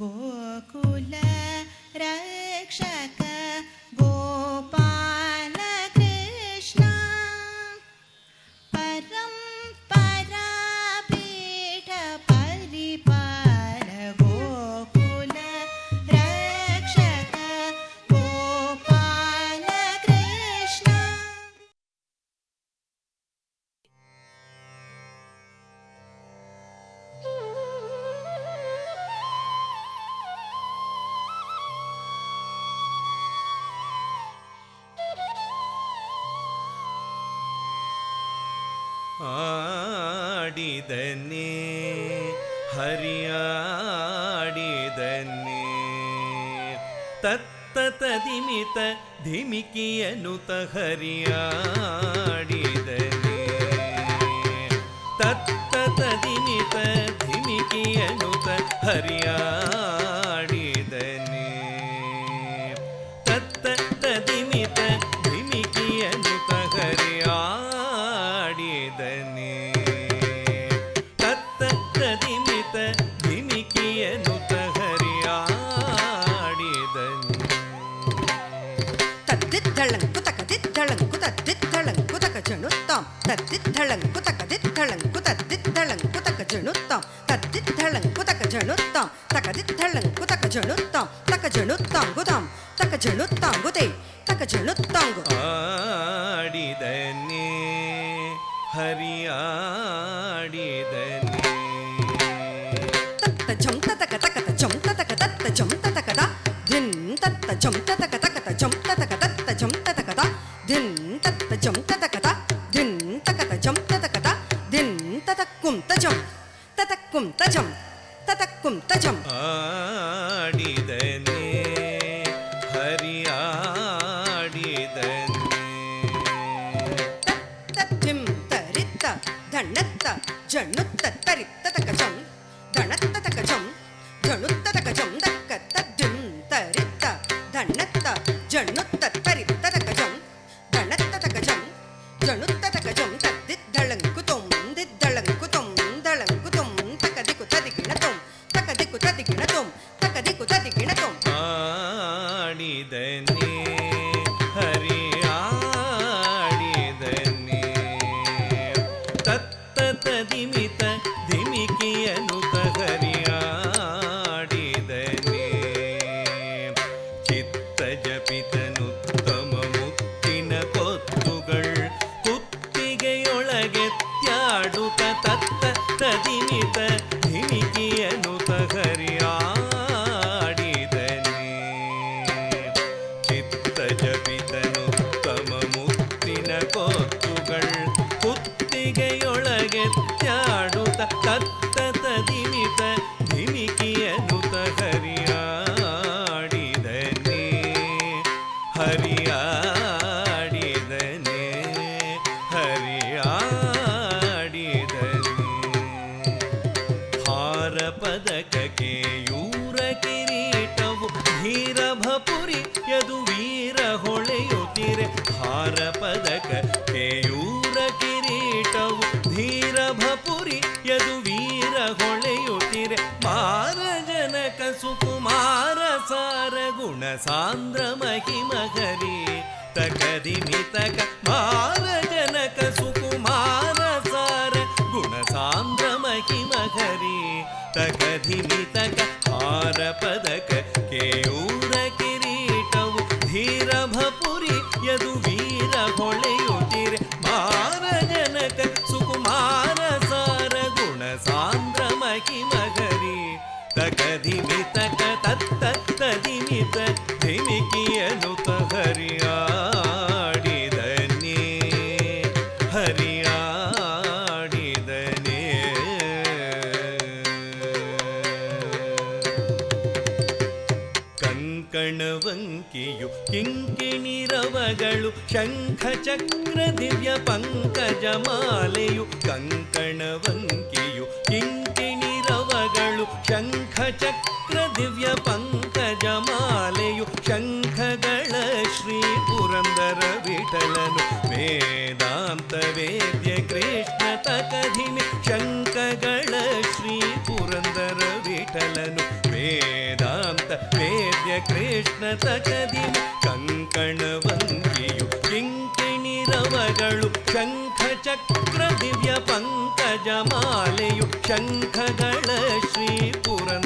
ಗೋಕುಲ ರಕ್ಷಕ ಗೋಪಾಲ ಕೃಷ್ಣ ಪರಂಪರಾ ಪೀಠ ಪರಿಪಾಲ ಗೋಕುಲ ರಕ್ಷಕ ಗೋಪಾಲ ಕೃಷ್ಣ. ಆಡಿದನೆ ಹರಿಯಾಡಿದನೆ ತತ್ತ ತದಿಮಿತ ಧಿಮಿಕಿಯನುತ ಹರಿಯಾಡಿದನೆ ತತ್ತ ತದಿಮಿತ ಧಿಮಿಕಿಯನುತ ಹರಿಯಾಡಿದನೆ ತತ್ತ ತದಿಮಿತ ಧಿಮಿಕಿಯನುತ ಹರಿಯಾಡಿದನೆ ತತ್ತ ತದಿಮಿತ ಧಿಮಿಕಿಯನುತ ಹರಿಯಾಡಿದನೆ ತದ್ದಿದ್ದಳಂಕು ತಕದಿದ್ದಳಂಕು ತದ್ದಿದ್ದಳಂಕು ತಕ ಜಣುತ್ತಾಂ ತದ್ದಿದ್ದಳಂಕು ತಕದಿದ್ದಳಂಕು ತದ್ದಿದ್ದಳಂಕು ತಕ ಜಣುತ್ತಾಂ ತದ್ದಿದ್ದಳಂಕು ತಕ ಜಣುತ್ತಾಂ ತಕದಿದ್ದಳಂಕು ತಕ ಜಣುತ್ತಾಂ ತಕ ಜಣುತ್ತಾಂಗುದಾಂ ತಕ ಜಣುತ್ತಾಂಗುದೇ ತಕ ಜಣುತ್ತಾಂಗು. ಆಡಿದನೆ ಹರಿಯಾಡಿದನೆ ತತ್ತ ಜಂ ತತಕ ತಕತ ಜಂ ತತಕ ತತ್ತ ಜಂ ತತಕದ ಧಿನ್ ತತ್ತ ಜಂ ತತಕ ತಕತ ಜಂ ತತಕ ತತ್ತ ಜಂ ತತಕದ ಧಿನ್ ತತ್ತ ಜಂ ತತಕದ ಧಿನ್ ತಕತ ಜಂ ತತಕದ ಧಿನ್ ತತಕ್ಕುಂ ತಜಂ ತತಕ್ಕುಂ ತಜಂ ತತಕ್ಕುಂ ತಜಂ. ಆಡಿದನೆ ಹರಿಯಾಡಿದನೆ ತತ್ತಿಂ ತರಿತ್ತ ಧಣ್ಣತ್ತ ಜಣ್ಣುತ್ತ ತರಿತ್ತ ತಕ ಜಂ ಧಣತ್ತ ತಕ ಜಂ ಜಣುತ್ತ ತಕ ಜಂ ದಕ್ಕ ತದ್ದಿಂ ತರಿತ್ತ ಧಣ್ಣತ್ತ ಜಣ್ಣುತ್ತ ತರಿತ್ತ ತಕ ಜಂ ಧಣತ್ತ ತಕ ಜಂ ಜಣುತ್ತ ತಕ ಜಂ ತದ್ದಿದ್ದಳಂಕು ತೊಂ ದಿದ್ದಳಂಕು ತೊಂ ದಳಂಕು ತೊಂ ತಕದಿಕು ತದಿಗಿಣ ತೊಂ ತಕದಿಕು ತದಿಗಿಣ ತೊಂ ತಕದಿಕು ತದಿಗಿಣ ತೊಂ. ಆಡಿದನೆ ಹರಿಯಾಡಿದನೆ ತತ್ತ ತದಿಮಿತ ಧಿಮಿಕಿಯನುತ ಹರಿಯಾಡಿದನೆ ಚಿತ್ತ ಜಪಿತನುತ್ತಮ ಮುತ್ತಿನ ಕೊತ್ತುಗಳ್ ಕುತ್ತಿಗೆಯೊಳಗೆ ತ್ಯಾಡುತ್ತ ತತ್ತ ತದಿಮಿತ ಧಿಮಿಕಿಯನುತ ಹರಿಯಾಡಿದನೆ ಚಿತ್ತ ಜಪಿತನುತ್ತಮ ಮುತ್ತಿನ ಕೊತ್ತುಗಳ್ ಕುತ್ತಿಗೆಯೊಳಗೆ ತ್ಯಾಡುತ್ತ ತತ್ತ ತದಿಮಿತ ಧಿಮಿಕಿಯನುತ ಹರಿಯಾಡಿದನೆ ಹರಿಯಾಡಿದನೆ ಹರಿಯಾಡಿದನೆ ಹಾರ ಪದಕ ಕೇಯೂರ ಕಿರೀಟವು ಧೀರ ಭಪುರಿ ಯದು ವೀರ ಹೊಳೆಯುತ್ತಿರೆ ಹಾರ ಪದಕ ಕೇಯೂರ ಕಿರೀಟವು ಧೀರ ಭಪುರಿ ಯದು ವೀರ ಹೊಳೆಯುತ್ತಿರೆ ಮಾರ ಜನಕ ಸುಕುಮಾರ ಸಾರ ಗುಣ ಸಾಂದ್ರ ಮಹಿಮಗರಿ ತಕದಿಮಿತಕ ಮಾರ ಜನಕ ಸುಕುಮಾರ ಸಾರ ಗುಣ ಸಾಂದ್ರ ಮಹಿಮಗರಿ ತಕದಿಮಿತಕ ಹಾರ ಪದಕ ಕೇಯೂರ ಕಿರೀಟವು ಧೀರ ಭಪುರಿ ಯದು ವೀರ ಹೊಳೆಯುತ್ತಿರೆ ಮಾರ ಜನಕ ಸುಕುಮಾರ ಸಾರ ಗುಣ ಸಾಂದ್ರ ಮಹಿಮಗರಿ ತಕದಿಮಿತಕ ತತ್ತ ತದಿಮಿತ ಧಿಮಿಕಿಯನುತ ಹರಿಯಾಡಿದನೆ ಹರಿಯಾಡಿದನೆ ಕಂಕಣವಂಕಿಯು ಕಿಂಕಿಣಿರವಗಳು ಶಂಖ ಚಕ್ರ ದಿವ್ಯ ಪಂಕಜ ಮಾಲೆಯು ಕಂಕಣವಂಕಿಯು ಕಿಂಕಿಣಿರವಗಳು ಶಂಖ ಚಕ್ರ ದಿವ್ಯ ಪಂಕಜ ಮಾಲೆಯು ಶಂಖಗಳ ಶ್ರೀ ಪುರಂದರ ವಿಠಲನು ವೇದಾಂತ ವೇದ್ಯ ಕೃಷ್ಣ ತಕಧಿಮಿ ಶಂಖಗಳ ಶ್ರೀ ಪುರಂದರ ವಿಠಲನು ವೇದ ತರಿತ್ತ ವೇದ್ಯ ಕೃಷ್ಣ ತಕದಿಮ ಕಂಕಣವಂತಿಯು ಕಿಂಕಿಣಿ ರವಗಳು ಶಂಖ ಚಕ್ರ ದಿವ್ಯ ಪಂಕಜ ಮಾಲೆಯು ಶಂಖಗಳ ಶ್ರೀ ಪುರಂದರ